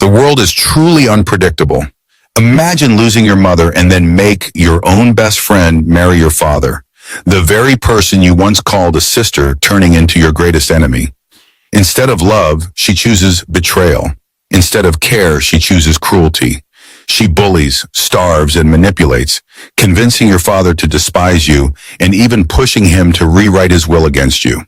The world is truly unpredictable. Imagine losing your mother and then make your own best friend marry your father, the very person you once called a sister turning into your greatest enemy. Instead of love, she chooses betrayal. Instead of care, she chooses cruelty. She bullies, starves, and manipulates, convincing your father to despise you and even pushing him to rewrite his will against you.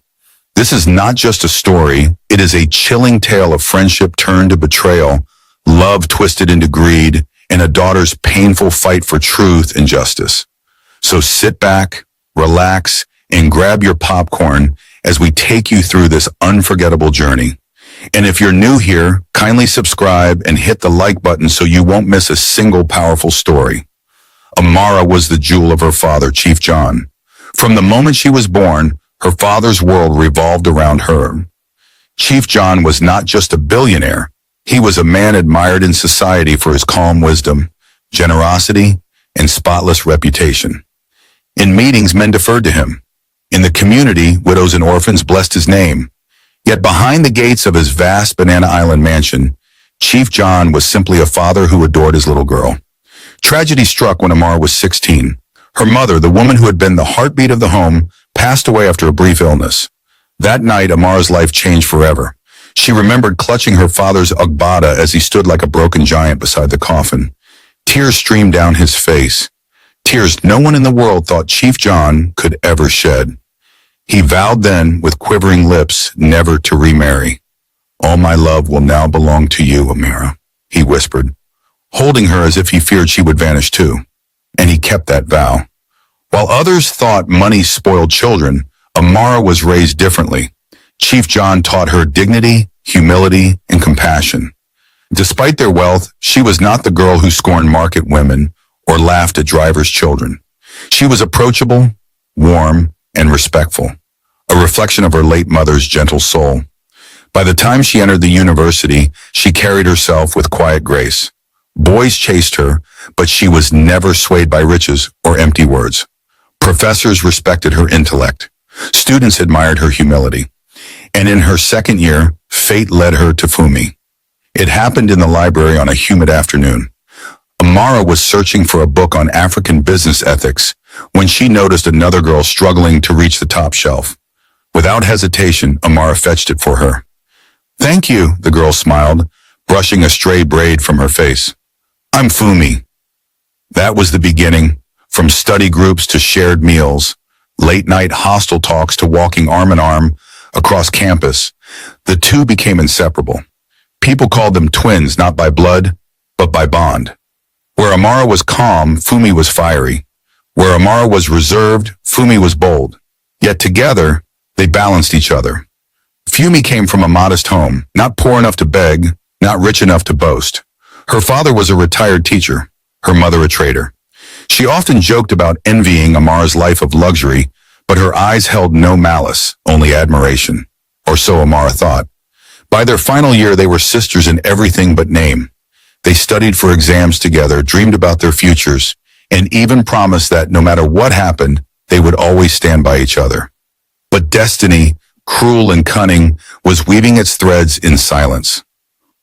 This is not just a story, it is a chilling tale of friendship turned to betrayal, love twisted into greed, and a daughter's painful fight for truth and justice. So sit back, relax, and grab your popcorn as we take you through this unforgettable journey. And if you're new here, kindly subscribe and hit the like button so you won't miss a single powerful story. Amara was the jewel of her father, Chief John. From the moment she was born, her father's world revolved around her. Chief John was not just a billionaire. He was a man admired in society for his calm wisdom, generosity, and spotless reputation. In meetings, men deferred to him. In the community, widows and orphans blessed his name. Yet behind the gates of his vast Banana Island mansion, Chief John was simply a father who adored his little girl. Tragedy struck when Amara was 16. Her mother, the woman who had been the heartbeat of the home, passed away after a brief illness. That night, Amara's life changed forever. She remembered clutching her father's Ugbada as he stood like a broken giant beside the coffin. Tears streamed down his face. Tears no one in the world thought Chief John could ever shed. He vowed then, with quivering lips, never to remarry. "All my love will now belong to you, Amara," he whispered, holding her as if he feared she would vanish too. And he kept that vow. While others thought money spoiled children, Amara was raised differently. Chief John taught her dignity, humility, and compassion. Despite their wealth, she was not the girl who scorned market women or laughed at drivers' children. She was approachable, warm, and respectful, a reflection of her late mother's gentle soul. By the time she entered the university, she carried herself with quiet grace. Boys chased her, but she was never swayed by riches or empty words. Professors respected her intellect. Students admired her humility. And in her second year, fate led her to Fumi. It happened in the library on a humid afternoon. Amara was searching for a book on African business ethics when she noticed another girl struggling to reach the top shelf. Without hesitation, Amara fetched it for her. "Thank you," the girl smiled, brushing a stray braid from her face. "I'm Fumi." That was the beginning, from study groups to shared meals, late-night hostel talks to walking arm in arm across campus. The two became inseparable. People called them twins, not by blood, but by bond. Where Amara was calm, Fumi was fiery. Where Amara was reserved, Fumi was bold. Yet together, they balanced each other. Fumi came from a modest home, not poor enough to beg, not rich enough to boast. Her father was a retired teacher, her mother a trader. She often joked about envying Amara's life of luxury, but her eyes held no malice, only admiration. Or so Amara thought. By their final year, they were sisters in everything but name. They studied for exams together, dreamed about their futures, and even promised that no matter what happened, they would always stand by each other. But destiny, cruel and cunning, was weaving its threads in silence.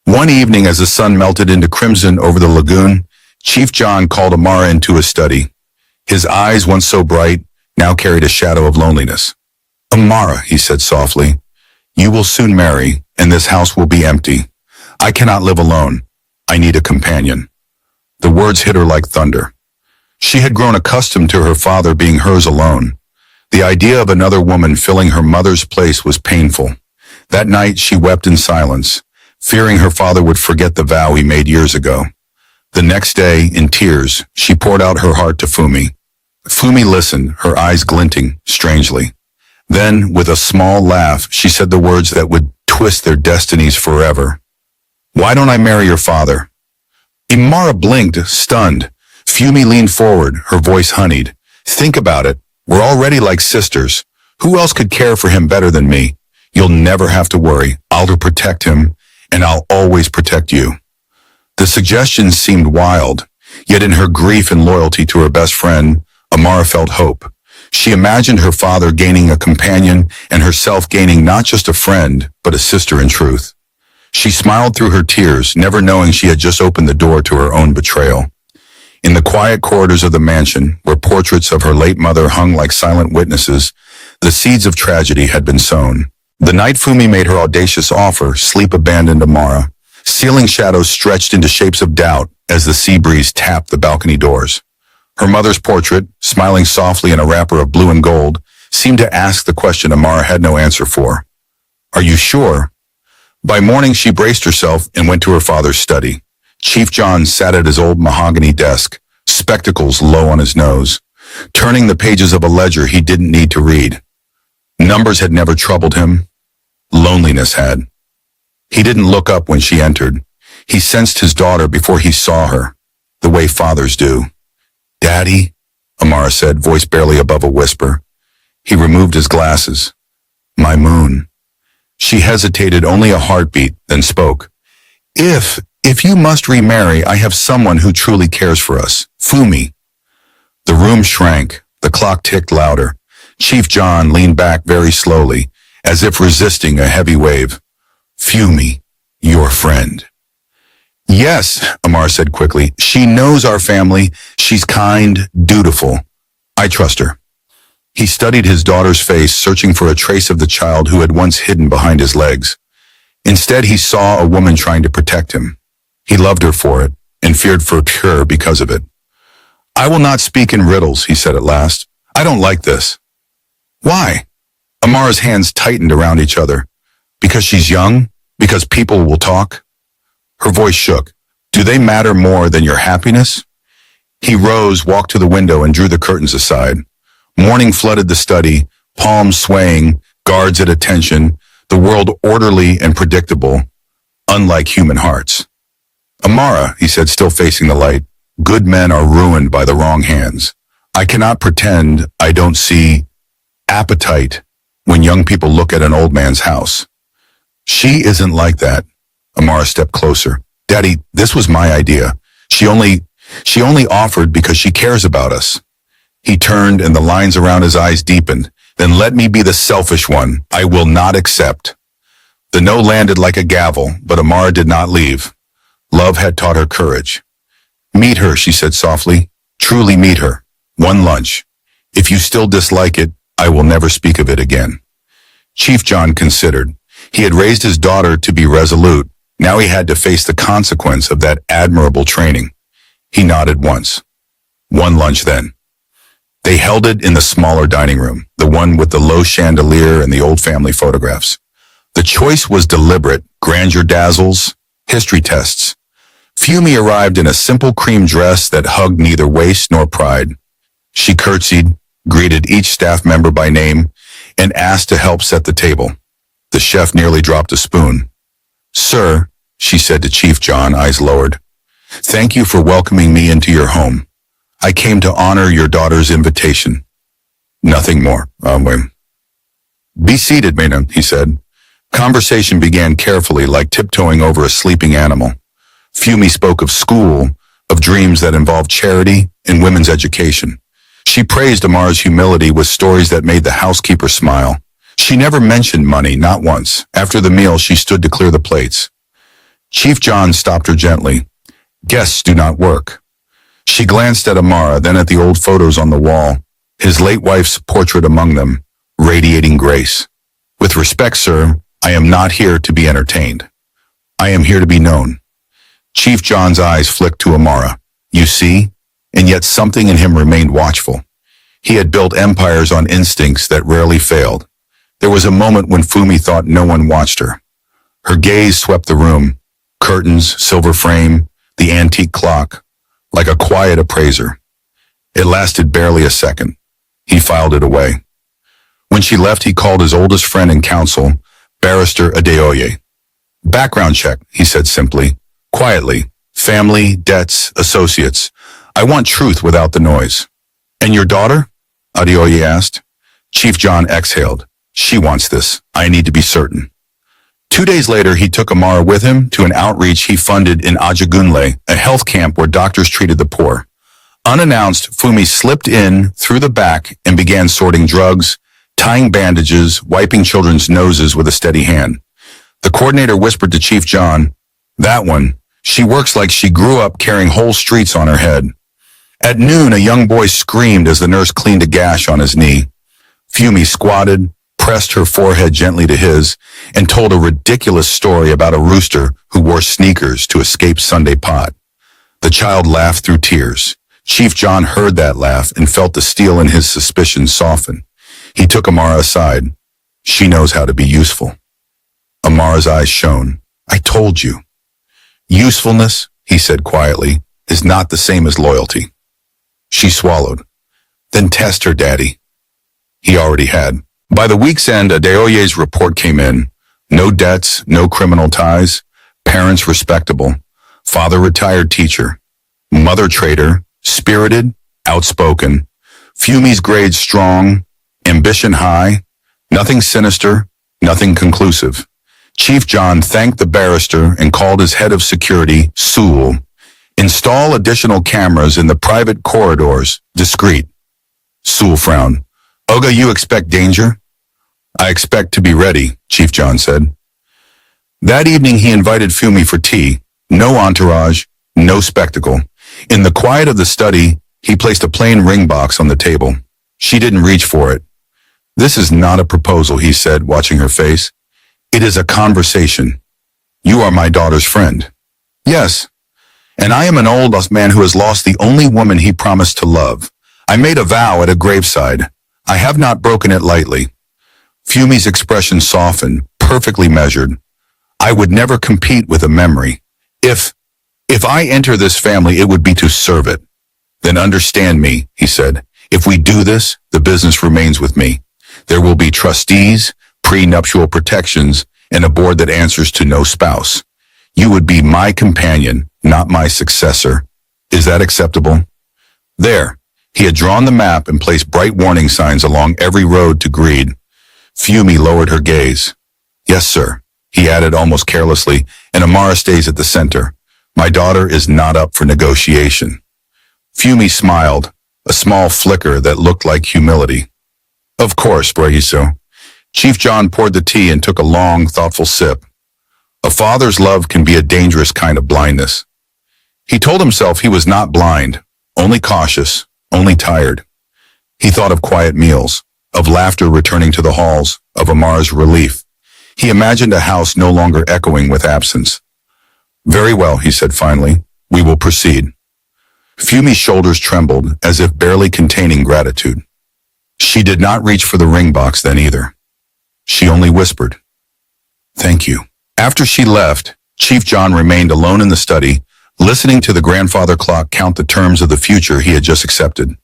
One evening, as the sun melted into crimson over the lagoon, Chief John called Amara into his study. His eyes, once so bright, now carried a shadow of loneliness. "Amara," he said softly, "you will soon marry, and this house will be empty. I cannot live alone. I need a companion." The words hit her like thunder. She had grown accustomed to her father being hers alone. The idea of another woman filling her mother's place was painful. That night she wept in silence, fearing her father would forget the vow he made years ago. The next day, in tears, she poured out her heart to Fumi. Fumi listened, her eyes glinting strangely. Then, with a small laugh, she said the words that would twist their destinies forever. "Why don't I marry your father?" Amara blinked, stunned. Fumi leaned forward, her voice honeyed. "Think about it. We're already like sisters. Who else could care for him better than me? You'll never have to worry. I'll protect him, and I'll always protect you." The suggestion seemed wild, yet in her grief and loyalty to her best friend, Amara felt hope. She imagined her father gaining a companion and herself gaining not just a friend, but a sister in truth. She smiled through her tears, never knowing she had just opened the door to her own betrayal. In the quiet corridors of the mansion, where portraits of her late mother hung like silent witnesses, the seeds of tragedy had been sown. The night Fumi made her audacious offer, sleep abandoned Amara. Ceiling shadows stretched into shapes of doubt as the sea breeze tapped the balcony doors. Her mother's portrait, smiling softly in a wrapper of blue and gold, seemed to ask the question Amara had no answer for. "Are you sure?" By morning, she braced herself and went to her father's study. Chief John sat at his old mahogany desk, spectacles low on his nose, turning the pages of a ledger he didn't need to read. Numbers had never troubled him. Loneliness had. He didn't look up when she entered. He sensed his daughter before he saw her, the way fathers do. "Daddy," Amara said, voice barely above a whisper. He removed his glasses. "My moon." She hesitated only a heartbeat, then spoke. If you must remarry, I have someone who truly cares for us. Fumi." The room shrank. The clock ticked louder. Chief John leaned back very slowly, as if resisting a heavy wave. "Fumi, your friend." "Yes," Amar said quickly. "She knows our family. She's kind, dutiful. I trust her." He studied his daughter's face, searching for a trace of the child who had once hidden behind his legs. Instead, he saw a woman trying to protect him. He loved her for it, and feared for her because of it. "I will not speak in riddles," he said at last. "I don't like this." "Why?" Amara's hands tightened around each other. "Because she's young? Because people will talk?" Her voice shook. "Do they matter more than your happiness?" He rose, walked to the window, and drew the curtains aside. Morning flooded the study, palms swaying, guards at attention, the world orderly and predictable, unlike human hearts. "Amara," he said, still facing the light, "good men are ruined by the wrong hands. I cannot pretend I don't see appetite when young people look at an old man's house." "She isn't like that." Amara stepped closer. "Daddy, this was my idea. She only offered because she cares about us." He turned and the lines around his eyes deepened. "Then let me be the selfish one. I will not accept." The no landed like a gavel, but Amara did not leave. Love had taught her courage. "Meet her," she said softly. "Truly meet her. One lunch. If you still dislike it, I will never speak of it again." Chief John considered. He had raised his daughter to be resolute. Now he had to face the consequence of that admirable training. He nodded once. "One lunch then." They held it in the smaller dining room, the one with the low chandelier and the old family photographs. The choice was deliberate. Grandeur dazzles, history tests. Fumi arrived in a simple cream dress that hugged neither waist nor pride. She curtsied, greeted each staff member by name, and asked to help set the table. The chef nearly dropped a spoon. "Sir," she said to Chief John, eyes lowered, "thank you for welcoming me into your home. I came to honor your daughter's invitation." "Nothing more." "Be seated, Mena," he said. Conversation began carefully, like tiptoeing over a sleeping animal. Fumi spoke of school, of dreams that involved charity and women's education. She praised Amar's humility with stories that made the housekeeper smile. She never mentioned money, not once. After the meal, she stood to clear the plates. Chief John stopped her gently. "Guests do not work." She glanced at Amara, then at the old photos on the wall, his late wife's portrait among them, radiating grace. "With respect, sir, I am not here to be entertained. I am here to be known." Chief John's eyes flicked to Amara. "You see?" And yet something in him remained watchful. He had built empires on instincts that rarely failed. There was a moment when Fumi thought no one watched her. Her gaze swept the room, curtains, silver frame, the antique clock, like a quiet appraiser. It lasted barely a second. He filed it away. When she left, he called his oldest friend and counsel, Barrister Adeoye. "Background check," he said simply, quietly. "Family, debts, associates. I want truth without the noise." "And your daughter?" Adeoye asked. Chief John exhaled. "She wants this. I need to be certain." 2 days later, he took Amara with him to an outreach he funded in Ajagunle, a health camp where doctors treated the poor. Unannounced, Fumi slipped in through the back and began sorting drugs, tying bandages, wiping children's noses with a steady hand. The coordinator whispered to Chief John, "That one. She works like she grew up carrying whole streets on her head." At noon, a young boy screamed as the nurse cleaned a gash on his knee. Fumi squatted, pressed her forehead gently to his, and told a ridiculous story about a rooster who wore sneakers to escape Sunday pot. The child laughed through tears. Chief John heard that laugh and felt the steel in his suspicions soften. He took Amara aside. "She knows how to be useful." Amara's eyes shone. "I told you." "Usefulness," he said quietly, "is not the same as loyalty." She swallowed. "Then test her, Daddy." He already had. By the week's end, Adeoye's report came in. No debts, no criminal ties, parents respectable, father retired teacher, mother traitor, spirited, outspoken, Fumi's grades strong, ambition high, nothing sinister, nothing conclusive. Chief John thanked the barrister and called his head of security, Sewell. "Install additional cameras in the private corridors, discreet." Sewell frowned. "Oga, you expect danger?" "I expect to be ready," Chief John said. That evening he invited Fumi for tea. No entourage, no spectacle. In the quiet of the study, he placed a plain ring box on the table. She didn't reach for it. "This is not a proposal," he said, watching her face. "It is a conversation. You are my daughter's friend." "Yes. And I am an old man who has lost the only woman he promised to love. I made a vow at a graveside. I have not broken it lightly." Fumi's expression softened, perfectly measured. "I would never compete with a memory. If I enter this family, it would be to serve it." "Then understand me," he said. "If we do this, the business remains with me. There will be trustees, prenuptial protections, and a board that answers to no spouse. You would be my companion, not my successor. Is that acceptable?" There, he had drawn the map and placed bright warning signs along every road to Greed. Fumi lowered her gaze. "Yes, sir," he added almost carelessly, "and Amara stays at the center. My daughter is not up for negotiation." Fumi smiled, a small flicker that looked like humility. "Of course, Brahiso." Chief John poured the tea and took a long, thoughtful sip. A father's love can be a dangerous kind of blindness. He told himself he was not blind, only cautious, only tired. He thought of quiet meals, of laughter returning to the halls, of Amara's relief. He imagined a house no longer echoing with absence. "Very well," he said finally. "We will proceed." Fumi's shoulders trembled, as if barely containing gratitude. She did not reach for the ring box then either. She only whispered, "Thank you." After she left, Chief John remained alone in the study, listening to the grandfather clock count the terms of the future he had just accepted.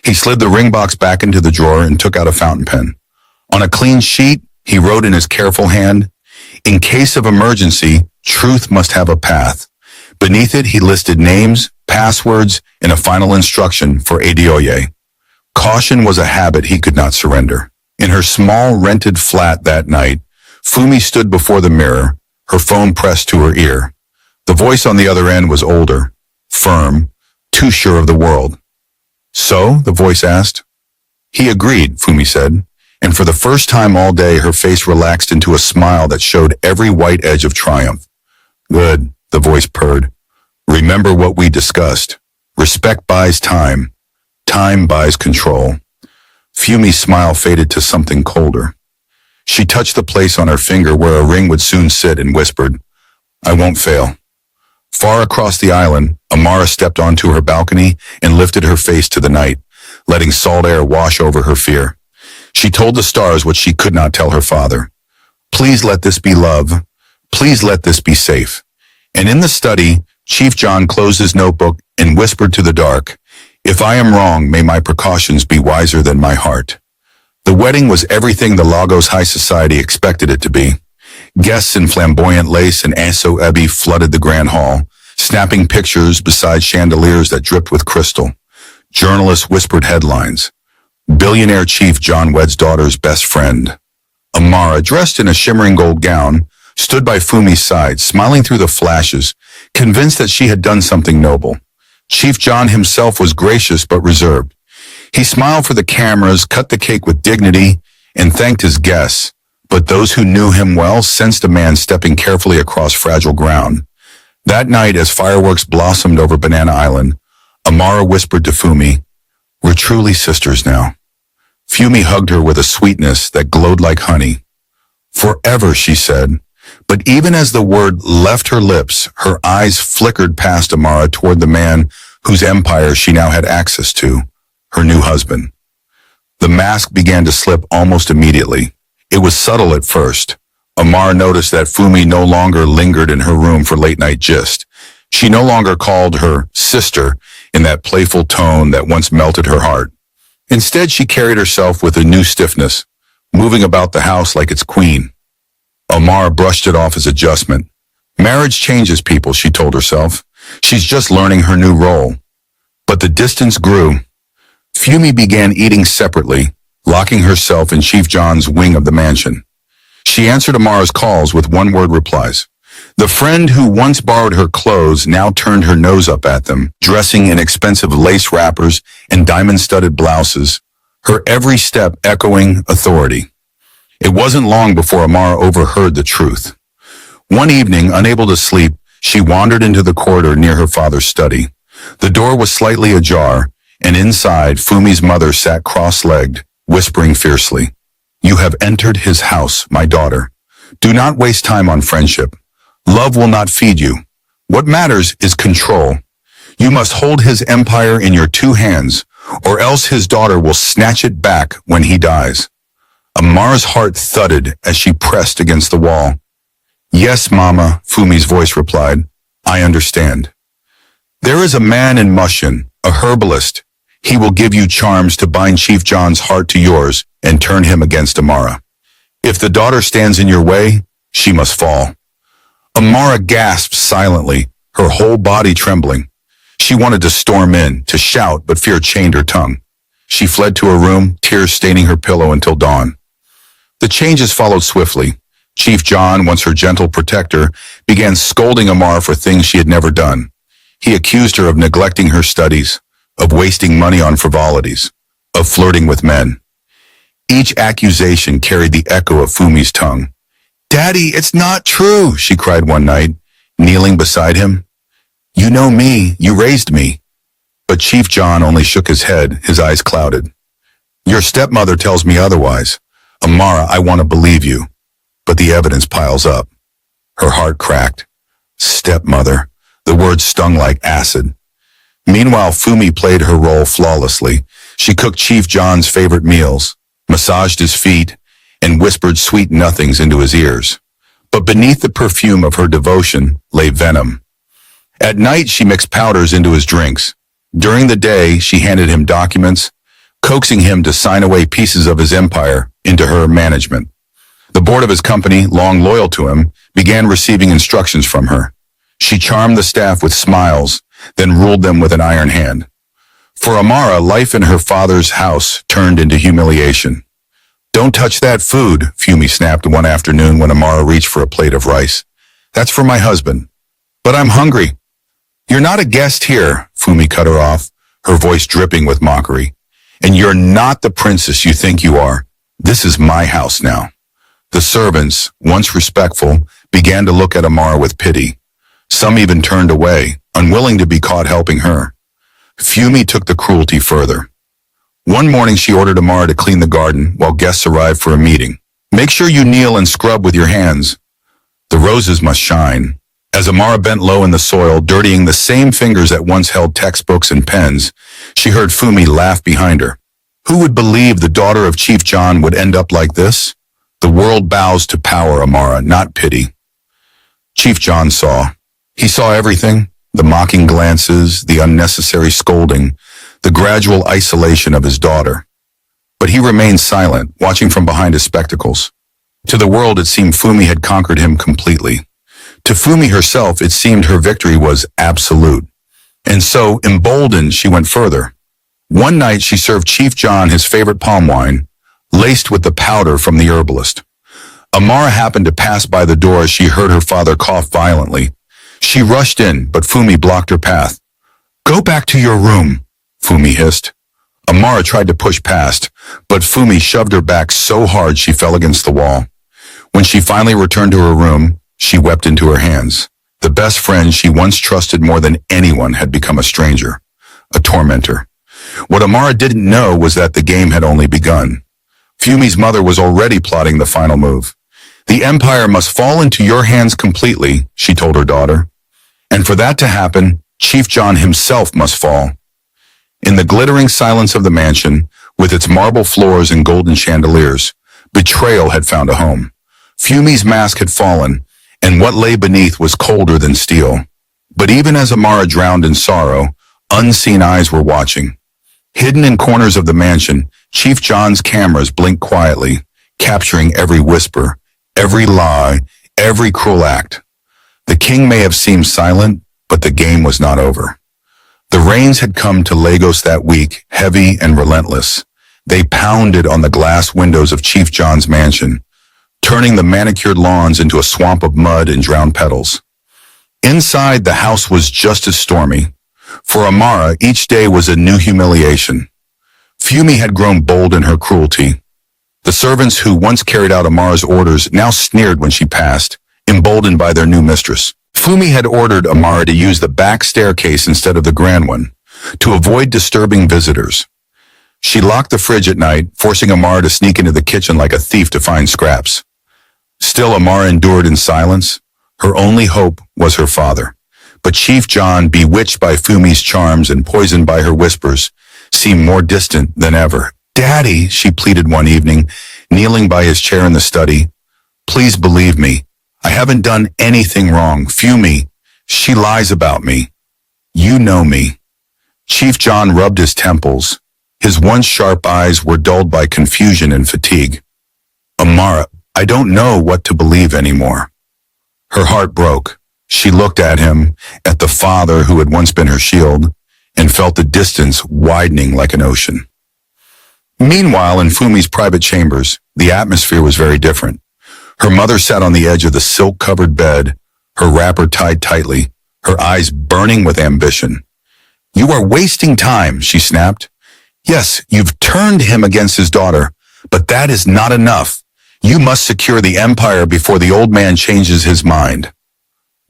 He slid the ring box back into the drawer and took out a fountain pen. On a clean sheet, he wrote in his careful hand, "In case of emergency, truth must have a path." Beneath it, he listed names, passwords, and a final instruction for Adeoye. Caution was a habit he could not surrender. In her small, rented flat that night, Fumi stood before the mirror, her phone pressed to her ear. The voice on the other end was older, firm, too sure of the world. "So?" the voice asked. He agreed, Fumi said, and for the first time all day her face relaxed into a smile that showed every white edge of triumph. "Good," the voice purred. "Remember what we discussed. Respect buys time. Time buys control." Fumi's smile faded to something colder. She touched the place on her finger where a ring would soon sit and whispered, "I won't fail." Far across the island, Amara stepped onto her balcony and lifted her face to the night, letting salt air wash over her fear. She told the stars what she could not tell her father. "Please let this be love. Please let this be safe." And in the study, Chief John closed his notebook and whispered to the dark, "If I am wrong, may my precautions be wiser than my heart." The wedding was everything the Lagos High Society expected it to be. Guests in flamboyant lace and aso ebi flooded the grand hall, snapping pictures beside chandeliers that dripped with crystal. Journalists whispered headlines. "Billionaire Chief John weds daughter's best friend." Amara, dressed in a shimmering gold gown, stood by Fumi's side, smiling through the flashes, convinced that she had done something noble. Chief John himself was gracious but reserved. He smiled for the cameras, cut the cake with dignity, and thanked his guests, But those who knew him well sensed a man stepping carefully across fragile ground. That night, as fireworks blossomed over Banana Island, Amara whispered to Fumi, "We're truly sisters now." Fumi hugged her with a sweetness that glowed like honey. "Forever," she said. But even as the word left her lips, her eyes flickered past Amara toward the man whose empire she now had access to, her new husband. The mask began to slip almost immediately. It was subtle at first. Amara noticed that Fumi no longer lingered in her room for late-night gist. She no longer called her sister in that playful tone that once melted her heart. Instead, she carried herself with a new stiffness, moving about the house like its queen. Amara brushed it off as adjustment. Marriage changes people, she told herself. She's just learning her new role. But the distance grew. Fumi began eating separately, locking herself in Chief John's wing of the mansion. She answered Amara's calls with one-word replies. The friend who once borrowed her clothes now turned her nose up at them, dressing in expensive lace wrappers and diamond-studded blouses, her every step echoing authority. It wasn't long before Amara overheard the truth. One evening, unable to sleep, she wandered into the corridor near her father's study. The door was slightly ajar, and inside, Fumi's mother sat cross-legged, whispering fiercely, "You have entered his house, my daughter. Do not waste time on friendship. Love will not feed you. What matters is control. You must hold his empire in your two hands, or else his daughter will snatch it back when he dies." Amara's heart thudded as she pressed against the wall. "Yes, Mama," Fumi's voice replied. "I understand. There is a man in Mushin, a herbalist. He will give you charms to bind Chief John's heart to yours and turn him against Amara. If the daughter stands in your way, she must fall." Amara gasped silently, her whole body trembling. She wanted to storm in, to shout, but fear chained her tongue. She fled to her room, tears staining her pillow until dawn. The changes followed swiftly. Chief John, once her gentle protector, began scolding Amara for things she had never done. He accused her of neglecting her studies, of wasting money on frivolities, of flirting with men. Each accusation carried the echo of Fumi's tongue. "Daddy, it's not true," she cried one night, kneeling beside him. "You know me, you raised me." But Chief John only shook his head, his eyes clouded. "Your stepmother tells me otherwise. Amara, I want to believe you, but the evidence piles up." Her heart cracked. Stepmother. The word stung like acid. Meanwhile, Fumi played her role flawlessly. She cooked Chief John's favorite meals, massaged his feet, and whispered sweet nothings into his ears. But beneath the perfume of her devotion lay venom. At night, she mixed powders into his drinks. During the day, she handed him documents, coaxing him to sign away pieces of his empire into her management. The board of his company, long loyal to him, began receiving instructions from her. She charmed the staff with smiles, then ruled them with an iron hand. For Amara, life in her father's house turned into humiliation. "Don't touch that food," Fumi snapped one afternoon when Amara reached for a plate of rice. "That's for my husband." "But I'm hungry." "You're not a guest here," Fumi cut her off, her voice dripping with mockery. "And you're not the princess you think you are. This is my house now." The servants, once respectful, began to look at Amara with pity. Some even turned away, unwilling to be caught helping her. Fumi took the cruelty further. One morning she ordered Amara to clean the garden while guests arrived for a meeting. "Make sure you kneel and scrub with your hands. The roses must shine." As Amara bent low in the soil, dirtying the same fingers that once held textbooks and pens, she heard Fumi laugh behind her. Who would believe the daughter of Chief John would end up like this? The world bows to power, Amara, not pity. Chief John saw. He saw everything, the mocking glances, the unnecessary scolding, the gradual isolation of his daughter. But he remained silent, watching from behind his spectacles. To the world, it seemed Fumi had conquered him completely. To Fumi herself, it seemed her victory was absolute. And so, emboldened, she went further. One night, she served Chief John his favorite palm wine, laced with the powder from the herbalist. Amara happened to pass by the door as she heard her father cough violently. She rushed in, but Fumi blocked her path. "Go back to your room," Fumi hissed. Amara tried to push past, but Fumi shoved her back so hard she fell against the wall. When she finally returned to her room, she wept into her hands. The best friend she once trusted more than anyone had become a stranger, a tormentor. What Amara didn't know was that the game had only begun. Fumi's mother was already plotting the final move. The empire must fall into your hands completely, she told her daughter. And for that to happen, Chief John himself must fall. In the glittering silence of the mansion, with its marble floors and golden chandeliers, betrayal had found a home. Fumi's mask had fallen, and what lay beneath was colder than steel. But even as Amara drowned in sorrow, unseen eyes were watching. Hidden in corners of the mansion, Chief John's cameras blinked quietly, capturing every whisper, every lie, every cruel act. The king may have seemed silent, but the game was not over. The rains had come to Lagos that week, heavy and relentless. They pounded on the glass windows of Chief John's mansion, turning the manicured lawns into a swamp of mud and drowned petals. Inside, the house was just as stormy. For Amara, each day was a new humiliation. Fumi had grown bold in her cruelty. The servants who once carried out Amara's orders now sneered when she passed, emboldened by their new mistress. Fumi had ordered Amara to use the back staircase instead of the grand one, to avoid disturbing visitors. She locked the fridge at night, forcing Amara to sneak into the kitchen like a thief to find scraps. Still, Amara endured in silence. Her only hope was her father. But Chief John, bewitched by Fumi's charms and poisoned by her whispers, seemed more distant than ever. "Daddy," she pleaded one evening, kneeling by his chair in the study, "please believe me. I haven't done anything wrong. Fumi, she lies about me. You know me." Chief John rubbed his temples. His once sharp eyes were dulled by confusion and fatigue. "Amara, I don't know what to believe anymore." Her heart broke. She looked at him, at the father who had once been her shield, and felt the distance widening like an ocean. Meanwhile, in Fumi's private chambers, the atmosphere was very different. Her mother sat on the edge of the silk-covered bed, her wrapper tied tightly, her eyes burning with ambition. "You are wasting time," she snapped. "Yes, you've turned him against his daughter, but that is not enough. You must secure the empire before the old man changes his mind."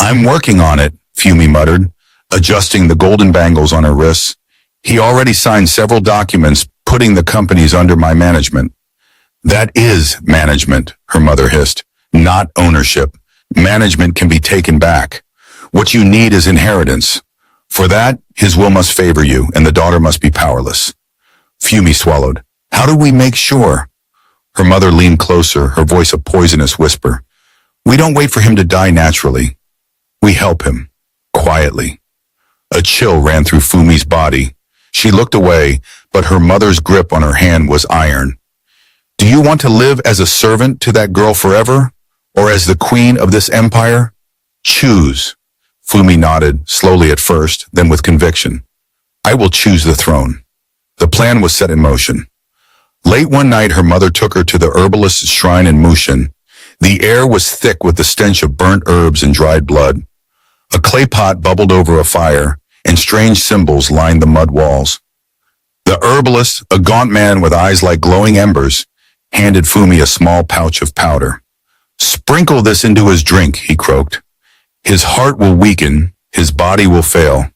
"I'm working on it," Fumi muttered, adjusting the golden bangles on her wrists. "He already signed several documents putting the companies under my management." "That is management," her mother hissed, "not ownership. Management can be taken back. What you need is inheritance. For that, his will must favor you, and the daughter must be powerless." Fumi swallowed. "How do we make sure?" Her mother leaned closer, her voice a poisonous whisper. "We don't wait for him to die naturally. We help him, quietly." A chill ran through Fumi's body. She looked away, but her mother's grip on her hand was iron. "Do you want to live as a servant to that girl forever, or as the queen of this empire? Choose." Fumi nodded, slowly at first, then with conviction. "I will choose the throne." The plan was set in motion. Late one night, her mother took her to the herbalist's shrine in Mushin. The air was thick with the stench of burnt herbs and dried blood. A clay pot bubbled over a fire, and strange symbols lined the mud walls. The herbalist, a gaunt man with eyes like glowing embers, handed Fumi a small pouch of powder. "Sprinkle this into his drink," he croaked. "His heart will weaken, his body will fail.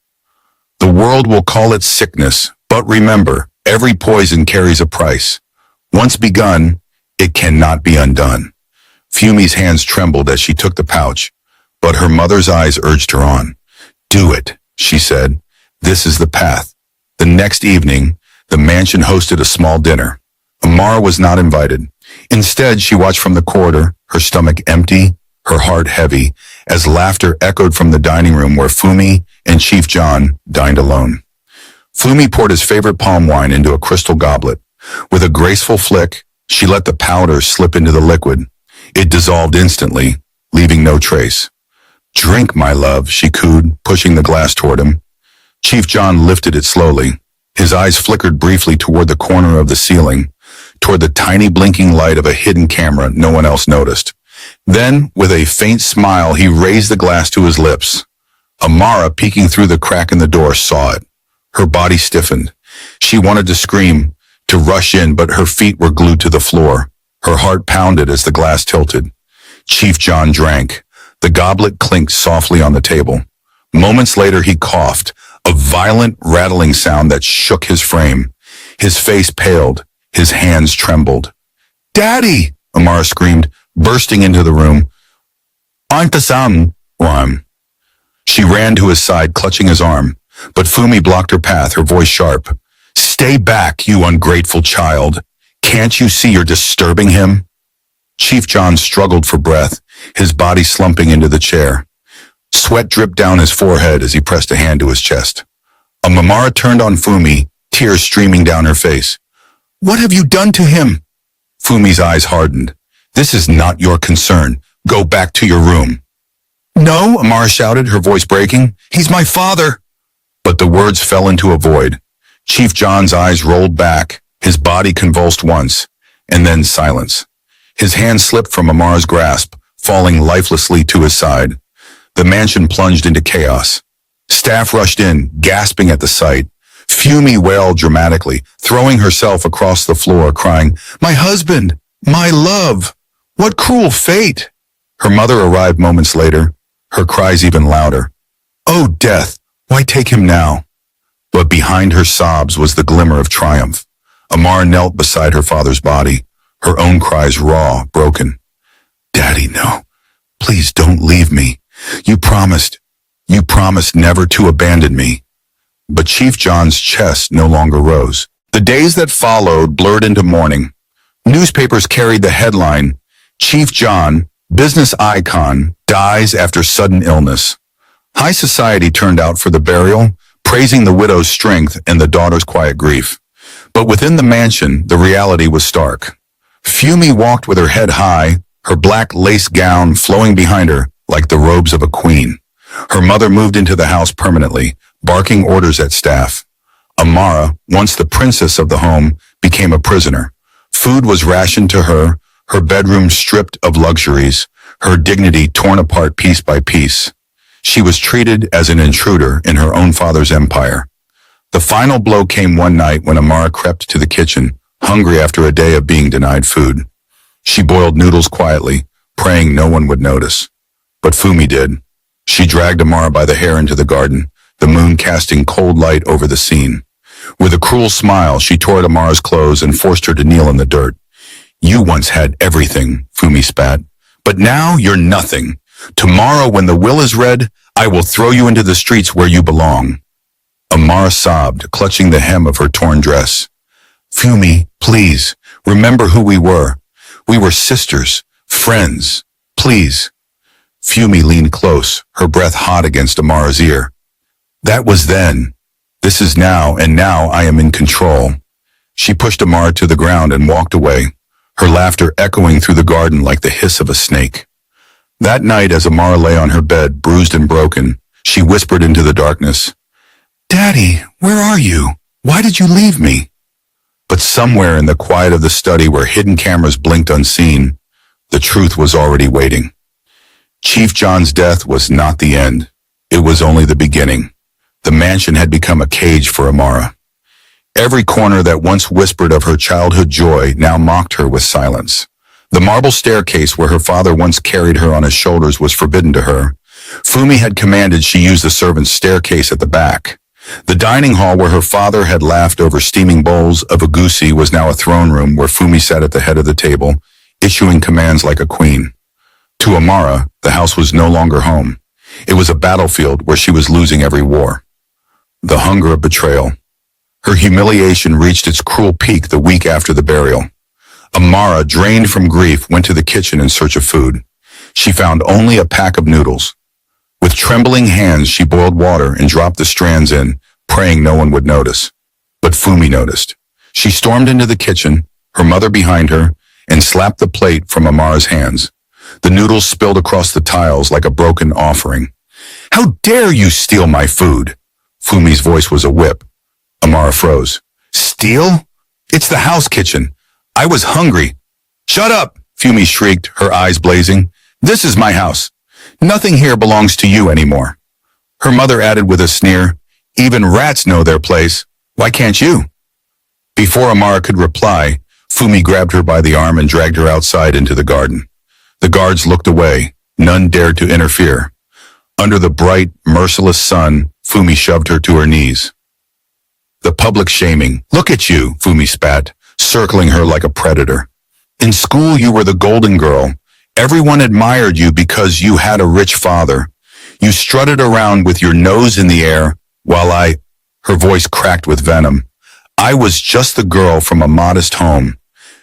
The world will call it sickness, but remember, every poison carries a price. Once begun, it cannot be undone." Fumi's hands trembled as she took the pouch, but her mother's eyes urged her on. "Do it," she said. "This is the path." The next evening, the mansion hosted a small dinner. Amara was not invited. Instead, she watched from the corridor, her stomach empty, her heart heavy, as laughter echoed from the dining room where Fumi and Chief John dined alone. Fumi poured his favorite palm wine into a crystal goblet. With a graceful flick, she let the powder slip into the liquid. It dissolved instantly, leaving no trace. "Drink, my love," she cooed, pushing the glass toward him. Chief John lifted it slowly. His eyes flickered briefly toward the corner of the ceiling, toward the tiny blinking light of a hidden camera no one else noticed. Then, with a faint smile, he raised the glass to his lips. Amara, peeking through the crack in the door, saw it. Her body stiffened. She wanted to scream, to rush in, but her feet were glued to the floor. Her heart pounded as the glass tilted. Chief John drank. The goblet clinked softly on the table. Moments later he coughed, a violent rattling sound that shook his frame. His face paled, his hands trembled. "Daddy!" Amara screamed, bursting into the room. "Antasam, Ram." She ran to his side, clutching his arm, but Fumi blocked her path, her voice sharp. "Stay back, you ungrateful child. Can't you see you're disturbing him?" Chief John struggled for breath, his body slumping into the chair. Sweat dripped down his forehead as he pressed a hand to his chest. Amara turned on Fumi, tears streaming down her face. "What have you done to him?" Fumi's eyes hardened. "This is not your concern. Go back to your room." "No," Amara shouted, her voice breaking. "He's my father." But the words fell into a void. Chief John's eyes rolled back, his body convulsed once, and then silence. His hand slipped from Amara's grasp, falling lifelessly to his side. The mansion plunged into chaos. Staff rushed in, gasping at the sight. Fumi wailed dramatically, throwing herself across the floor, crying, "My husband! My love! What cruel fate!" Her mother arrived moments later, her cries even louder. "Oh, death! Why take him now?" But behind her sobs was the glimmer of triumph. Amara knelt beside her father's body, her own cries raw, broken. "Daddy, no. Please don't leave me. You promised never to abandon me." But Chief John's chest no longer rose. The days that followed blurred into morning. Newspapers carried the headline, "Chief John, business icon, dies after sudden illness." High society turned out for the burial, praising the widow's strength and the daughter's quiet grief. But within the mansion, the reality was stark. Fumi walked with her head high, her black lace gown flowing behind her like the robes of a queen. Her mother moved into the house permanently, barking orders at staff. Amara, once the princess of the home, became a prisoner. Food was rationed to her, her bedroom stripped of luxuries, her dignity torn apart piece by piece. She was treated as an intruder in her own father's empire. The final blow came one night when Amara crept to the kitchen, hungry after a day of being denied food. She boiled noodles quietly, praying no one would notice. But Fumi did. She dragged Amara by the hair into the garden, the moon casting cold light over the scene. With a cruel smile, she tore at Amara's clothes and forced her to kneel in the dirt. "You once had everything," Fumi spat. "But now you're nothing. Tomorrow, when the will is read, I will throw you into the streets where you belong." Amara sobbed, clutching the hem of her torn dress. "Fumi, please, remember who we were. We were sisters, friends. Please." Fumi leaned close, her breath hot against Amara's ear. "That was then. This is now, and now I am in control." She pushed Amara to the ground and walked away, her laughter echoing through the garden like the hiss of a snake. That night, as Amara lay on her bed, bruised and broken, she whispered into the darkness, "Daddy, where are you? Why did you leave me?" But somewhere in the quiet of the study where hidden cameras blinked unseen, the truth was already waiting. Chief John's death was not the end. It was only the beginning. The mansion had become a cage for Amara. Every corner that once whispered of her childhood joy now mocked her with silence. The marble staircase where her father once carried her on his shoulders was forbidden to her. Fumi had commanded she use the servants' staircase at the back. The dining hall where her father had laughed over steaming bowls of agusi was now a throne room where Fumi sat at the head of the table, issuing commands like a queen. To Amara, the house was no longer home. It was a battlefield where she was losing every war. The hunger of betrayal. Her humiliation reached its cruel peak the week after the burial. Amara, drained from grief, went to the kitchen in search of food. She found only a pack of noodles. With trembling hands, she boiled water and dropped the strands in, praying no one would notice. But Fumi noticed. She stormed into the kitchen, her mother behind her, and slapped the plate from Amara's hands. The noodles spilled across the tiles like a broken offering. "How dare you steal my food?" Fumi's voice was a whip. Amara froze. "Steal? It's the house kitchen. I was hungry." "Shut up," Fumi shrieked, her eyes blazing. "This is my house. Nothing here belongs to you anymore." Her mother added with a sneer, "Even rats know their place. Why can't you?" Before Amara could reply, Fumi grabbed her by the arm and dragged her outside into the garden. The guards looked away. None dared to interfere. Under the bright, merciless sun, Fumi shoved her to her knees. The public shaming. Look at you, Fumi spat, circling her like a predator. In school you were the golden girl. Everyone admired you because you had a rich father. You strutted around with your nose in the air while her voice cracked with venom. I was just the girl from a modest home.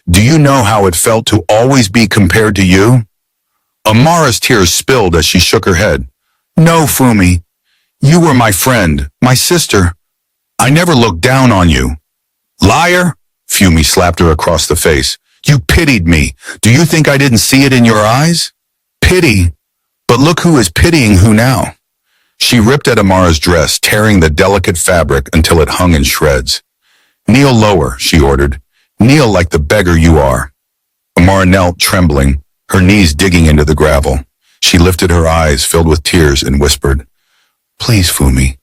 Do you know how it felt to always be compared to you? Amara's tears spilled as she shook her head. No, Fumi. You were my friend, my sister. I never looked down on you. Liar! Fumi slapped her across the face. You pitied me. Do you think I didn't see it in your eyes? Pity. But look who is pitying who now. She ripped at Amara's dress, tearing the delicate fabric until it hung in shreds. Kneel lower, she ordered. Kneel like the beggar you are. Amara knelt, trembling, her knees digging into the gravel. She lifted her eyes, filled with tears, and whispered, Please, Fumi.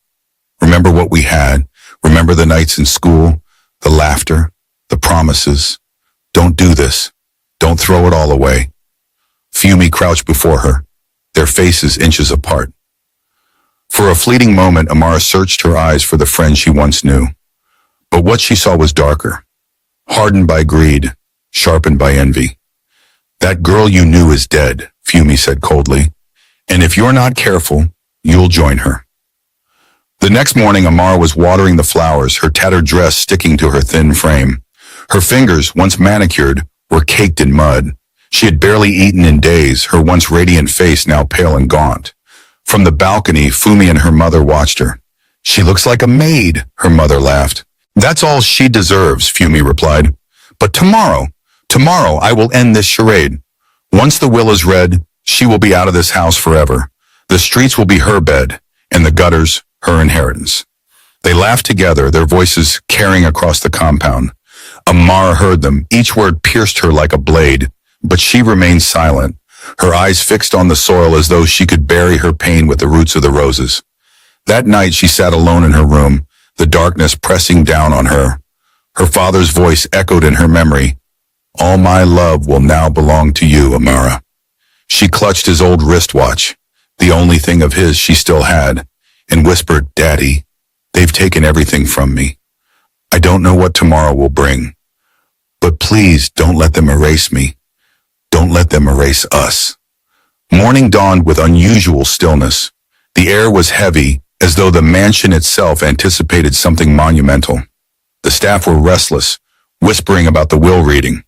Remember what we had. Remember the nights in school, the laughter, the promises. Don't do this. Don't throw it all away. Fumi crouched before her, their faces inches apart. For a fleeting moment, Amara searched her eyes for the friend she once knew. But what she saw was darker, hardened by greed, sharpened by envy. That girl you knew is dead, Fumi said coldly. And if you're not careful, you'll join her. The next morning, Amara was watering the flowers, her tattered dress sticking to her thin frame. Her fingers, once manicured, were caked in mud. She had barely eaten in days, her once radiant face now pale and gaunt. From the balcony, Fumi and her mother watched her. She looks like a maid, her mother laughed. That's all she deserves, Fumi replied. But tomorrow I will end this charade. Once the will is read, she will be out of this house forever. The streets will be her bed, and the gutters, her inheritance. They laughed together, their voices carrying across the compound. Amara heard them. Each word pierced her like a blade, but she remained silent, her eyes fixed on the soil as though she could bury her pain with the roots of the roses. That night she sat alone in her room, the darkness pressing down on her. Her father's voice echoed in her memory. All my love will now belong to you, Amara. She clutched his old wristwatch, the only thing of his she still had, and whispered, Daddy, they've taken everything from me. I don't know what tomorrow will bring. But please don't let them erase me. Don't let them erase us. Morning dawned with unusual stillness. The air was heavy, as though the mansion itself anticipated something monumental. The staff were restless, whispering about the will reading.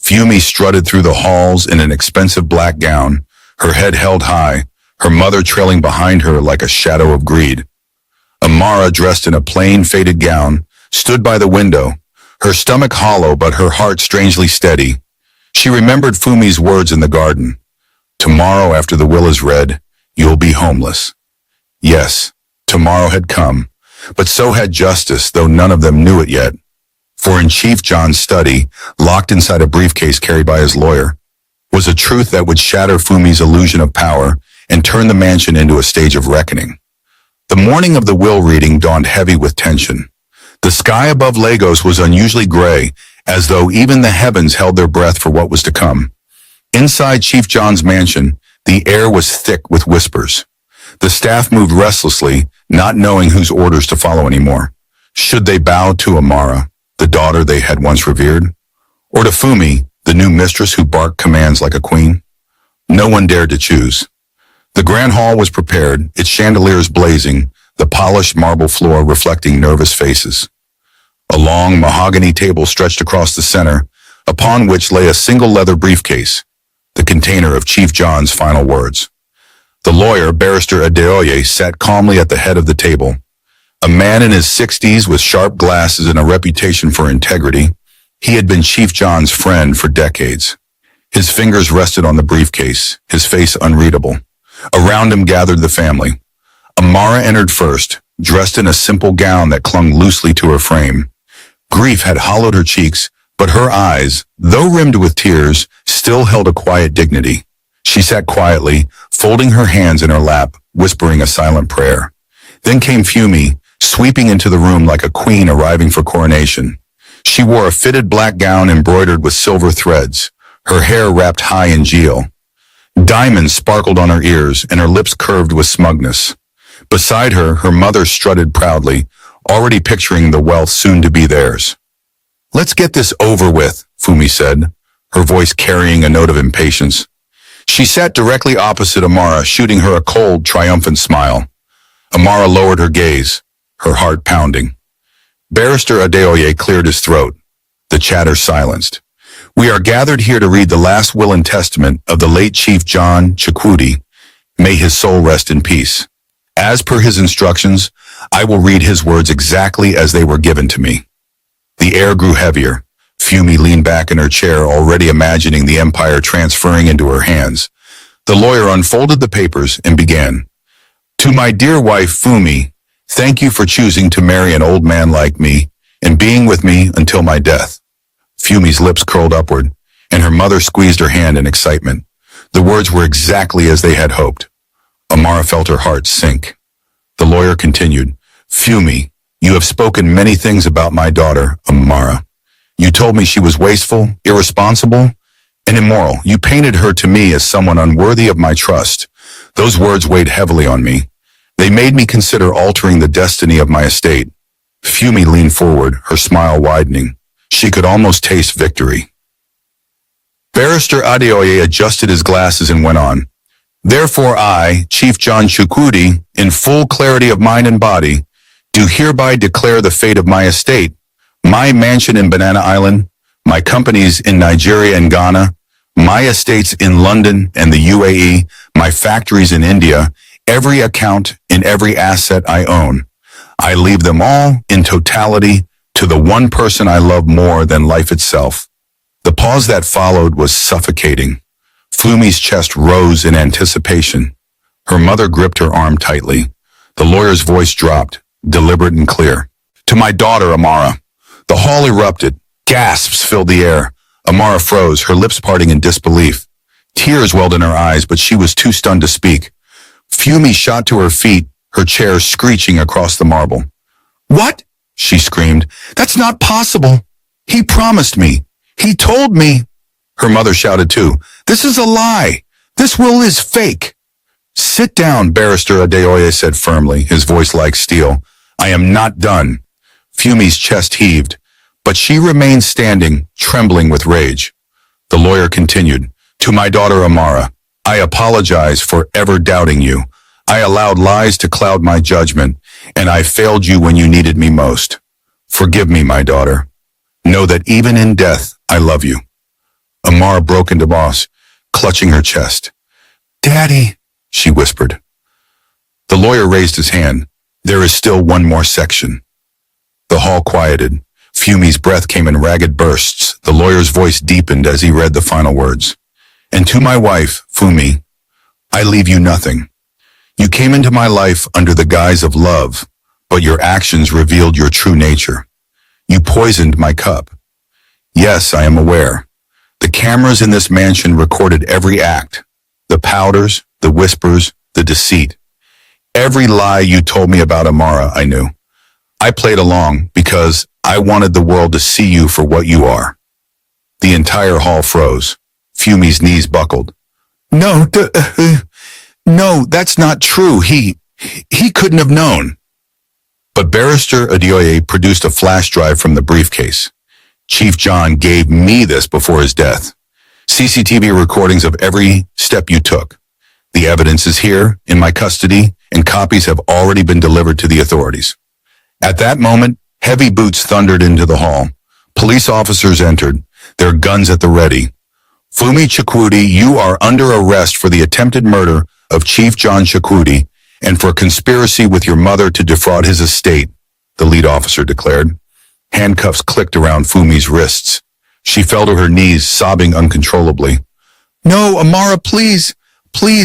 Fumi strutted through the halls in an expensive black gown, her head held high, her mother trailing behind her like a shadow of greed. Amara, dressed in a plain, faded gown, stood by the window, her stomach hollow but her heart strangely steady. She remembered Fumi's words in the garden. Tomorrow, after the will is read, you'll be homeless. Yes, tomorrow had come, but so had justice, though none of them knew it yet. For in Chief John's study, locked inside a briefcase carried by his lawyer, was a truth that would shatter Fumi's illusion of power and turn the mansion into a stage of reckoning. The morning of the will reading dawned heavy with tension. The sky above Lagos was unusually gray, as though even the heavens held their breath for what was to come. Inside Chief John's mansion, the air was thick with whispers. The staff moved restlessly, not knowing whose orders to follow anymore. Should they bow to Amara, the daughter they had once revered? Or to Fumi, the new mistress who barked commands like a queen? No one dared to choose. The grand hall was prepared, its chandeliers blazing, the polished marble floor reflecting nervous faces. A long mahogany table stretched across the center, upon which lay a single leather briefcase, the container of Chief John's final words. The lawyer, Barrister Adeoye, sat calmly at the head of the table. A man in his 60s with sharp glasses and a reputation for integrity, he had been Chief John's friend for decades. His fingers rested on the briefcase, his face unreadable. Around him gathered the family. Amara entered first, dressed in a simple gown that clung loosely to her frame. Grief had hollowed her cheeks, but her eyes, though rimmed with tears, still held a quiet dignity. She sat quietly, folding her hands in her lap, whispering a silent prayer. Then came Fumi, sweeping into the room like a queen arriving for coronation. She wore a fitted black gown embroidered with silver threads, her hair wrapped high in geal. Diamonds sparkled on her ears and her lips curved with smugness. Beside her, her mother strutted proudly, already picturing the wealth soon to be theirs. "Let's get this over with," Fumi said, her voice carrying a note of impatience. She sat directly opposite Amara, shooting her a cold, triumphant smile. Amara lowered her gaze, her heart pounding. Barrister Adeoye cleared his throat. The chatter silenced. "We are gathered here to read the last will and testament of the late Chief John Chukwudi. May his soul rest in peace. As per his instructions, I will read his words exactly as they were given to me." The air grew heavier. Fumi leaned back in her chair, already imagining the empire transferring into her hands. The lawyer unfolded the papers and began. "To my dear wife, Fumi, thank you for choosing to marry an old man like me and being with me until my death." Fumi's lips curled upward, and her mother squeezed her hand in excitement. The words were exactly as they had hoped. Amara felt her heart sink. The lawyer continued, "Fumi, you have spoken many things about my daughter, Amara. You told me she was wasteful, irresponsible, and immoral. You painted her to me as someone unworthy of my trust. Those words weighed heavily on me. They made me consider altering the destiny of my estate." Fumi leaned forward, her smile widening. She could almost taste victory. Barrister Adeoye adjusted his glasses and went on. "Therefore I, Chief John Chukwudi, in full clarity of mind and body, do hereby declare the fate of my estate, my mansion in Banana Island, my companies in Nigeria and Ghana, my estates in London and the UAE, my factories in India, every account in every asset I own. I leave them all, in totality, to the one person I love more than life itself." The pause that followed was suffocating. Fumi's chest rose in anticipation. Her mother gripped her arm tightly. The lawyer's voice dropped, deliberate and clear. "To my daughter, Amara." The hall erupted. Gasps filled the air. Amara froze, her lips parting in disbelief. Tears welled in her eyes, but she was too stunned to speak. Fumi shot to her feet, her chair screeching across the marble. "What?" she screamed. "That's not possible. He promised me. He told me." Her mother shouted too. "This is a lie. This will is fake." "Sit down," Barrister Adeoye said firmly, his voice like steel. "I am not done." Fumi's chest heaved, but she remained standing, trembling with rage. The lawyer continued, "To my daughter Amara, I apologize for ever doubting you. I allowed lies to cloud my judgment, and I failed you when you needed me most. Forgive me, my daughter. Know that even in death, I love you." Amara broke into boss, clutching her chest. "Daddy," she whispered. The lawyer raised his hand. "There is still one more section." The hall quieted. Fumi's breath came in ragged bursts. The lawyer's voice deepened as he read the final words. "And to my wife, Fumi, I leave you nothing. You came into my life under the guise of love, but your actions revealed your true nature. You poisoned my cup. Yes, I am aware. The cameras in this mansion recorded every act. The powders, the whispers, the deceit. Every lie you told me about Amara, I knew. I played along because I wanted the world to see you for what you are." The entire hall froze. Fumi's knees buckled. No, that's not true. He couldn't have known." But Barrister Adeoye produced a flash drive from the briefcase. "Chief John gave me this before his death. CCTV recordings of every step you took. The evidence is here, in my custody, and copies have already been delivered to the authorities." At that moment, heavy boots thundered into the hall. Police officers entered, their guns at the ready. "Fumi Chukwudi, you are under arrest for the attempted murder of Chief John Chukwudi and for conspiracy with your mother to defraud his estate," the lead officer declared. Handcuffs clicked around Fumi's wrists. She fell to her knees, sobbing uncontrollably. "No, Amara, please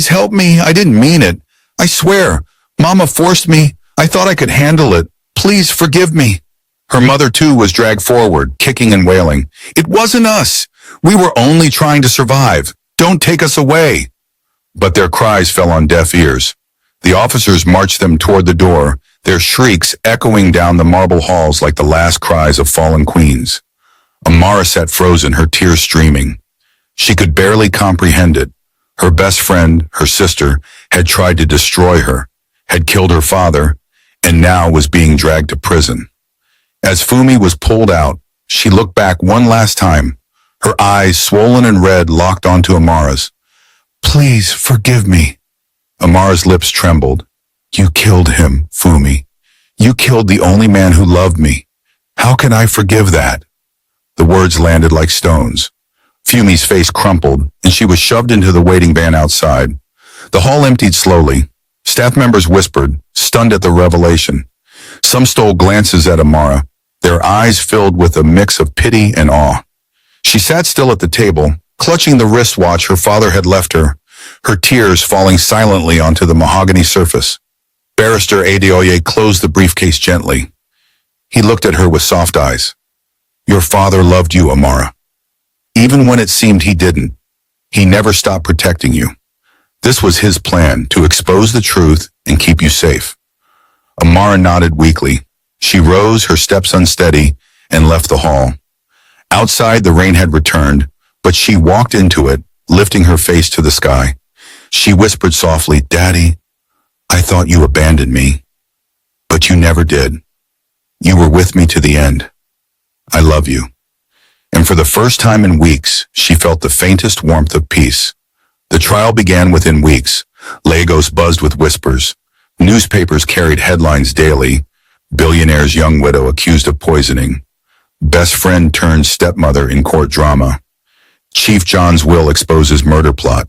help me. I didn't mean it. I swear. Mama forced me. I thought I could handle it. Please forgive me." Her mother, too, was dragged forward, kicking and wailing. "It wasn't us. We were only trying to survive. Don't take us away." But their cries fell on deaf ears. The officers marched them toward the door, their shrieks echoing down the marble halls like the last cries of fallen queens. Amara sat frozen, her tears streaming. She could barely comprehend it. Her best friend, her sister, had tried to destroy her, had killed her father, and now was being dragged to prison. As Fumi was pulled out, she looked back one last time, her eyes swollen and red locked onto Amara's. "Please forgive me." Amara's lips trembled. "You killed him, Fumi. You killed the only man who loved me. How can I forgive that?" The words landed like stones. Fumi's face crumpled, and she was shoved into the waiting van outside. The hall emptied slowly. Staff members whispered, stunned at the revelation. Some stole glances at Amara, their eyes filled with a mix of pity and awe. She sat still at the table, clutching the wristwatch her father had left her, her tears falling silently onto the mahogany surface. Barrister Adeoye closed the briefcase gently. He looked at her with soft eyes. "Your father loved you, Amara. Even when it seemed he didn't, he never stopped protecting you. This was his plan, to expose the truth and keep you safe." Amara nodded weakly. She rose, her steps unsteady, and left the hall. Outside, the rain had returned, but she walked into it, lifting her face to the sky. She whispered softly, "Daddy, I thought you abandoned me, but you never did. You were with me to the end. I love you." And for the first time in weeks, she felt the faintest warmth of peace. The trial began within weeks. Lagos buzzed with whispers. Newspapers carried headlines daily. Billionaire's young widow accused of poisoning. Best friend turned stepmother in court drama. Chief John's will exposes murder plot.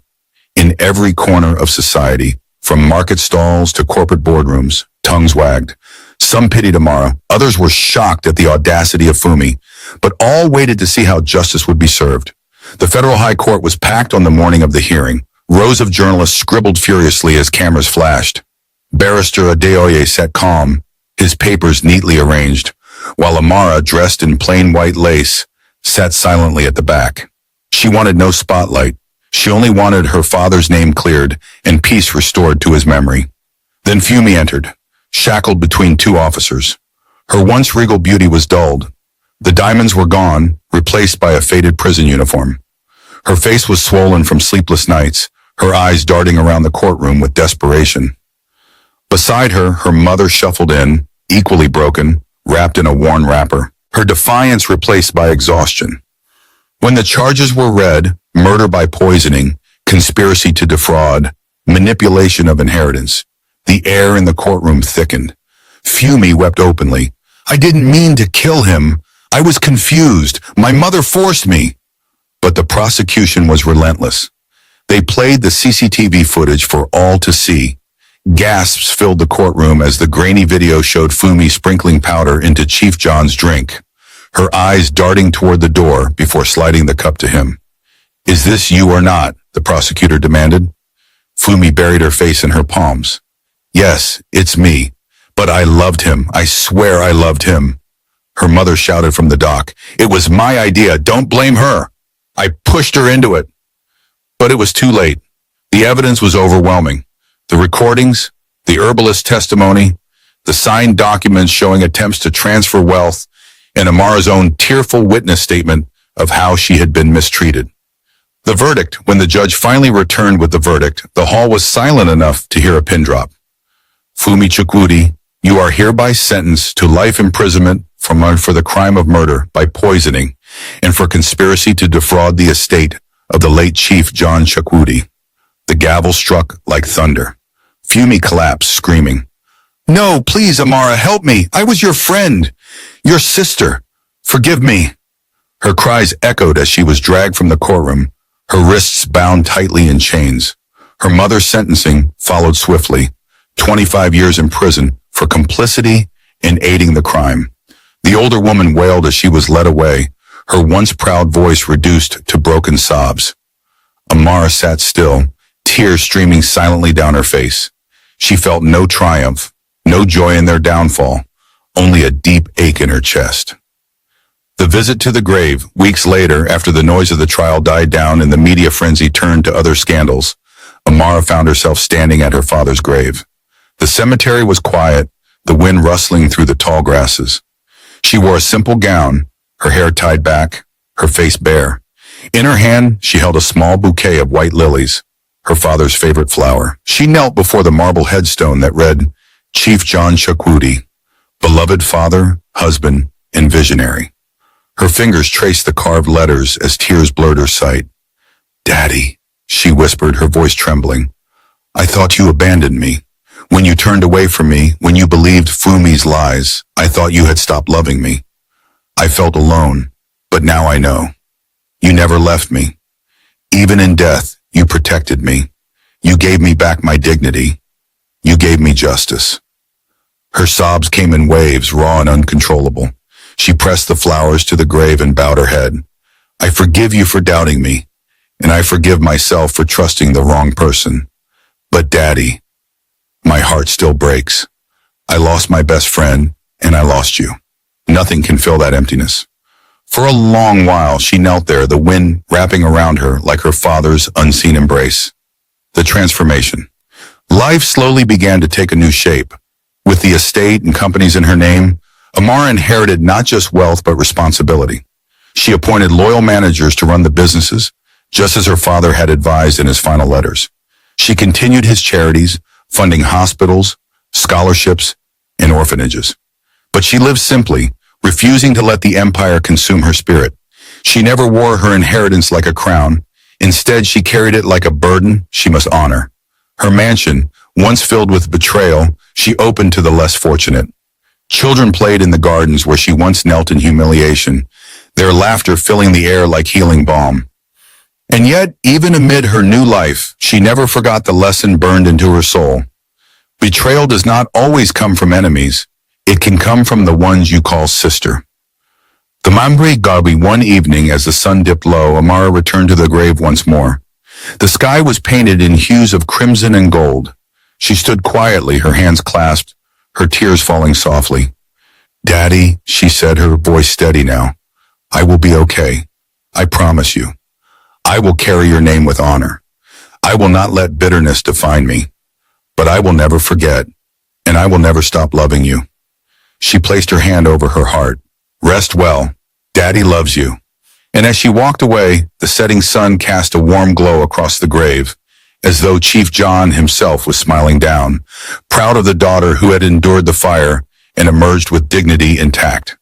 In every corner of society, from market stalls to corporate boardrooms, tongues wagged. Some pitied Amara, others were shocked at the audacity of Fumi, but all waited to see how justice would be served. The federal high court was packed on the morning of the hearing. Rows of journalists scribbled furiously as cameras flashed. Barrister Adeoye sat calm, his papers neatly arranged, while Amara, dressed in plain white lace, sat silently at the back. She wanted no spotlight. She only wanted her father's name cleared and peace restored to his memory. Then Fumi entered, shackled between two officers. Her once regal beauty was dulled. The diamonds were gone, replaced by a faded prison uniform. Her face was swollen from sleepless nights, her eyes darting around the courtroom with desperation. Beside her, her mother shuffled in, equally broken, wrapped in a worn wrapper, her defiance replaced by exhaustion. When the charges were read, murder by poisoning, conspiracy to defraud, manipulation of inheritance, the air in the courtroom thickened. Fumi wept openly. "I didn't mean to kill him. I was confused. My mother forced me." But the prosecution was relentless. They played the CCTV footage for all to see. Gasps filled the courtroom as the grainy video showed Fumi sprinkling powder into Chief John's drink, her eyes darting toward the door before sliding the cup to him. "Is this you or not?" the prosecutor demanded. Fumi buried her face in her palms. "Yes, it's me. But I loved him. I swear I loved him." Her mother shouted from the dock. "It was my idea. Don't blame her. I pushed her into it." But it was too late. The evidence was overwhelming. The recordings, the herbalist testimony, the signed documents showing attempts to transfer wealth, and Amara's own tearful witness statement of how she had been mistreated. The verdict, when the judge finally returned with the verdict, the hall was silent enough to hear a pin drop. "Fumi Chukwudi, you are hereby sentenced to life imprisonment for the crime of murder by poisoning and for conspiracy to defraud the estate of the late Chief John Chukwudi." The gavel struck like thunder. Fumi collapsed, screaming, "No, please, Amara, help me. I was your friend, your sister. Forgive me." Her cries echoed as she was dragged from the courtroom, her wrists bound tightly in chains. Her mother's sentencing followed swiftly, 25 years in prison for complicity in aiding the crime. The older woman wailed as she was led away, her once proud voice reduced to broken sobs. Amara sat still, tears streaming silently down her face. She felt no triumph, no joy in their downfall, only a deep ache in her chest. The visit to the grave, weeks later, after the noise of the trial died down and the media frenzy turned to other scandals, Amara found herself standing at her father's grave. The cemetery was quiet, the wind rustling through the tall grasses. She wore a simple gown, her hair tied back, her face bare. In her hand, she held a small bouquet of white lilies. her father's favorite flower. She knelt before the marble headstone that read, Chief John Chukwudi, beloved father, husband, and visionary. Her fingers traced the carved letters as tears blurred her sight. Daddy, she whispered, her voice trembling. I thought you abandoned me. When you turned away from me, when you believed Fumi's lies, I thought you had stopped loving me. I felt alone, but now I know. You never left me. Even in death, you protected me. You gave me back my dignity. You gave me justice. Her sobs came in waves, raw and uncontrollable. She pressed the flowers to the grave and bowed her head. I forgive you for doubting me, and I forgive myself for trusting the wrong person. But Daddy, my heart still breaks. I lost my best friend, and I lost you. Nothing can fill that emptiness. For a long while, she knelt there, the wind wrapping around her like her father's unseen embrace. The transformation. Life slowly began to take a new shape. With the estate and companies in her name, Amara inherited not just wealth but responsibility. She appointed loyal managers to run the businesses, just as her father had advised in his final letters. She continued his charities, funding hospitals, scholarships, and orphanages. But she lived simply, refusing to let the empire consume her spirit. She never wore her inheritance like a crown. Instead, she carried it like a burden she must honor. Her mansion, once filled with betrayal, she opened to the less fortunate. Children played in the gardens where she once knelt in humiliation, their laughter filling the air like healing balm. And yet, even amid her new life, she never forgot the lesson burned into her soul. Betrayal does not always come from enemies. It can come from the ones you call sister. The Mambre Garbi, one evening as the sun dipped low, Amara returned to the grave once more. The sky was painted in hues of crimson and gold. She stood quietly, her hands clasped, her tears falling softly. Daddy, she said, her voice steady now. I will be okay. I promise you. I will carry your name with honor. I will not let bitterness define me. But I will never forget, and I will never stop loving you. She placed her hand over her heart. Rest well. Daddy loves you. And as she walked away, the setting sun cast a warm glow across the grave, as though Chief John himself was smiling down, proud of the daughter who had endured the fire and emerged with dignity intact.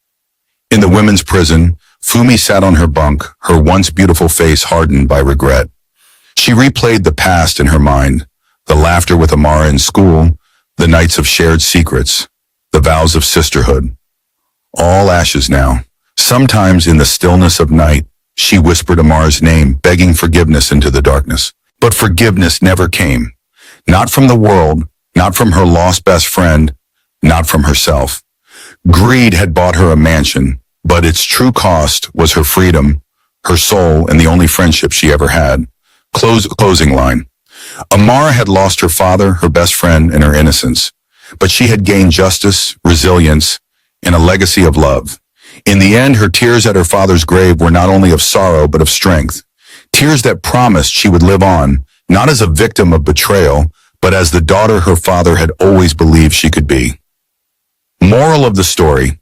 In the women's prison, Fumi sat on her bunk, her once beautiful face hardened by regret. She replayed the past in her mind, the laughter with Amara in school, the nights of shared secrets, the vows of sisterhood. All ashes now. Sometimes in the stillness of night, she whispered Amara's name, begging forgiveness into the darkness. But forgiveness never came. Not from the world, not from her lost best friend, not from herself. Greed had bought her a mansion, but its true cost was her freedom, her soul, and the only friendship she ever had. Closing line. Amara had lost her father, her best friend, and her innocence. But she had gained justice, resilience, and a legacy of love. In the end, her tears at her father's grave were not only of sorrow, but of strength. Tears that promised she would live on, not as a victim of betrayal, but as the daughter her father had always believed she could be. Moral of the story: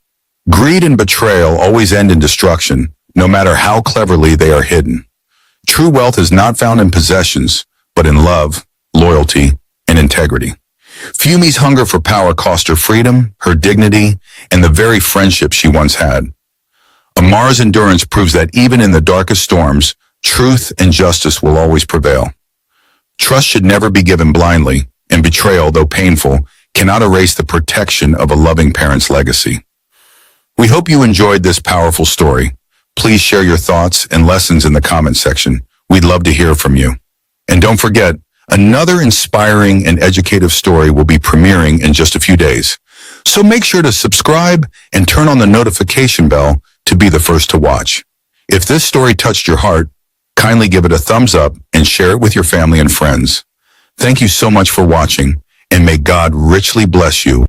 greed and betrayal always end in destruction, no matter how cleverly they are hidden. True wealth is not found in possessions, but in love, loyalty, and integrity. Fumi's hunger for power cost her freedom, her dignity, and the very friendship she once had. Amara's endurance proves that even in the darkest storms, truth and justice will always prevail. Trust should never be given blindly, and betrayal, though painful, cannot erase the protection of a loving parent's legacy. We hope you enjoyed this powerful story. Please share your thoughts and lessons in the comment section. We'd love to hear from you. And don't forget, another inspiring and educative story will be premiering in just a few days. So make sure to subscribe and turn on the notification bell to be the first to watch. If this story touched your heart, kindly give it a thumbs up and share it with your family and friends. Thank you so much for watching, and may God richly bless you.